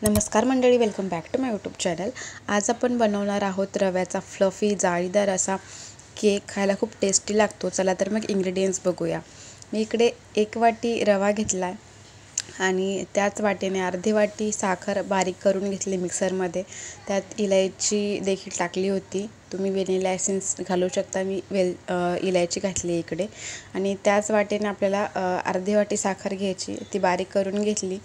नमस्कार मंडळी, welcome back to my YouTube channel. आज आपण बनवणार आहोत रव्याचा फ्लफी जाळीदार असा केक। खायला खूप टेस्टी लागतो। चला तर मग इंग्रेडियंट्स बघूया। मी इकडे 1 वाटी रवा घेतला आणि त्याच वाटीने अर्धी वाटी साखर बारीक करून घेतली मिक्सरमध्ये। त्यात इलायची देखील टाकली होती। तुम्ही व्हॅनिला एसेन्स घालू शकता, मी इलायची घातली इकडे। आणि त्याच वाटीने आपल्याला अर्धी वाटी साखर घ्यायची, ती बारीक करून घेतली।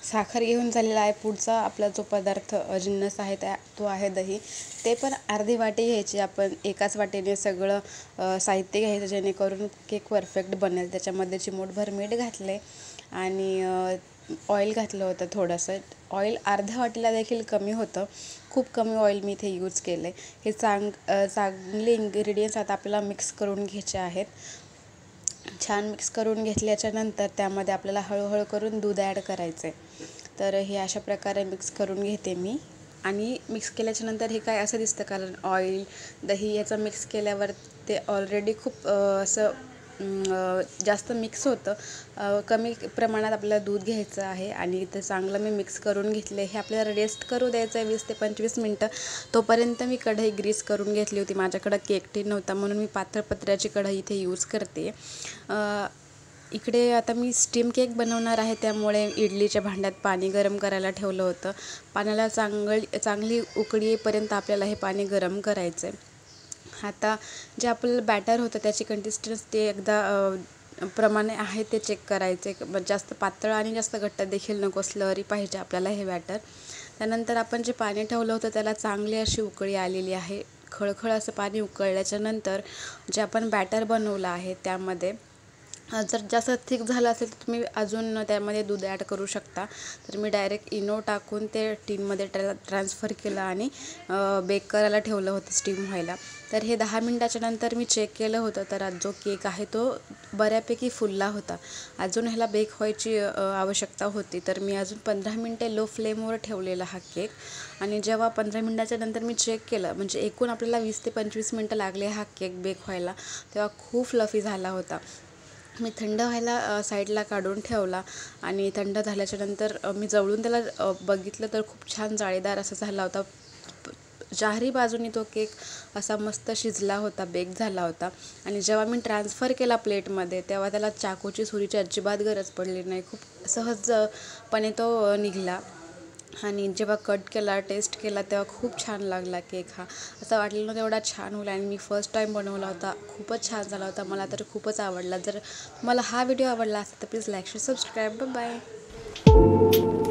साखर घेऊन झालेला आहे। पुढचा आपला जो पदार्थ जिन्नस आहे तो आहे दही। ते पण अर्धी वाटी घ्यायची। आपण एकाच वाटीने सगळं साहित्य घ्यायचं जेणेकरून केक परफेक्ट बनेल। त्याच्यामध्ये चिमूटभर मीठ घातले आणि ऑइल घातलं होतं थोडंसं। ऑइल अर्ध्या वाटीला देखील कमी होतं। खूप कमी ऑइल मी इथे यूज केलं आहे। हे चांगले इन्ग्रेडियंट्स आता आपल्याला मिक्स करून घ्यायचे आहेत। छान मिक्स करून घेतल्याच्या नंतर त्यामध्ये आपल्याला हळूहळू करून दूध ॲड करायचं आहे। तर हे अशा प्रकारे मिक्स करून घेते मी। आणि मिक्स केल्याच्या नंतर हे काय असं दिसतं, कारण ऑइल दही याचं मिक्स केल्यावर ते ऑलरेडी खूप असं जास्त मिक्स होतं। कमी प्रमाणात आपल्याला दूध घ्यायचं आहे आणि इथं चांगलं मी मिक्स करून घेतले। हे आपल्याला रेस्ट करू द्यायचं आहे 20 ते 25 मिनटं। तोपर्यंत मी कढई ग्रीस करून घेतली होती। माझ्याकडं केक टीन नव्हता म्हणून मी पातळ पत्र्याची कढई इथे यूज करते। इकडे आता मी स्टीम केक बनवणार आहे, त्यामुळे इडलीच्या भांड्यात पाणी गरम करायला ठेवलं होतं। पाण्याला चांगली उकळी येईपर्यंत आपल्याला हे पाणी गरम करायचं आहे। आता जे आपलं बॅटर होतं त्याची कन्सिस्टन्सी एकदा प्रमाणे आहे ते चेक करायचे। जास्त पातळ आणि जास्त घट्ट देखील नको, स्लरी पाहिजे आपल्याला हे बॅटर। त्यानंतर आपण जे पाणी ठेवलं होतं त्याला चांगली अशी उकळी आलेली आहे। खळखळ असं पाणी उकळल्याच्या नंतर जे आपण बॅटर बनवलं आहे त्यामध्ये जर जास्त थिक झालं असेल तर तुम्ही अजून त्यामध्ये दूध ॲड करू शकता। तर मी डायरेक्ट इनो टाकून ते टीनमध्ये ट्रान्सफर केलं आणि बेक करायला ठेवलं होतं स्टीम व्हायला। तर हे 10 मिनटाच्या नंतर मी चेक केलं होतं, तर जो केक आहे तो बऱ्यापैकी फुलला होता। अजून ह्याला बेक व्हायची आवश्यकता होती। तर मी अजून 15 मिनटे लो फ्लेमवर ठेवलेला हा केक। आणि जेव्हा 15 मिनटाच्या नंतर मी चेक केलं, म्हणजे एकूण आपल्याला 20 ते 25 मिनटं लागले हा केक बेक व्हायला, तेव्हा खूप फ्लफी झाला होता। मी थंड व्हायला साईडला काढून ठेवला आणि थंड झाल्याच्या नंतर मी जवळून त्याला बघितलं तर खूप छान जाळीदार असा झाला होता। चारही बाजूनी तो केक असा मस्त शिजला होता, बेक झाला होता। आणि जेव्हा मी ट्रान्सफर केला प्लेटमध्ये तेव्हा त्याला चाकूची सुरीची अजिबात गरज पडली नाही। खूप सहजपणे तो निघाला। आणि जेव्हा कट केला, टेस्ट केला तेव्हा खूप छान लागला केक हा। असं वाटलं नव्हतं एवढा छान होईल आणि मी फर्स्ट टाईम बनवला होता। खूपच छान झाला होता, मला तर खूपच आवडला। जर तुम्हाला हा व्हिडिओ आवडला असेल तर please like share subscribe. Bye bye.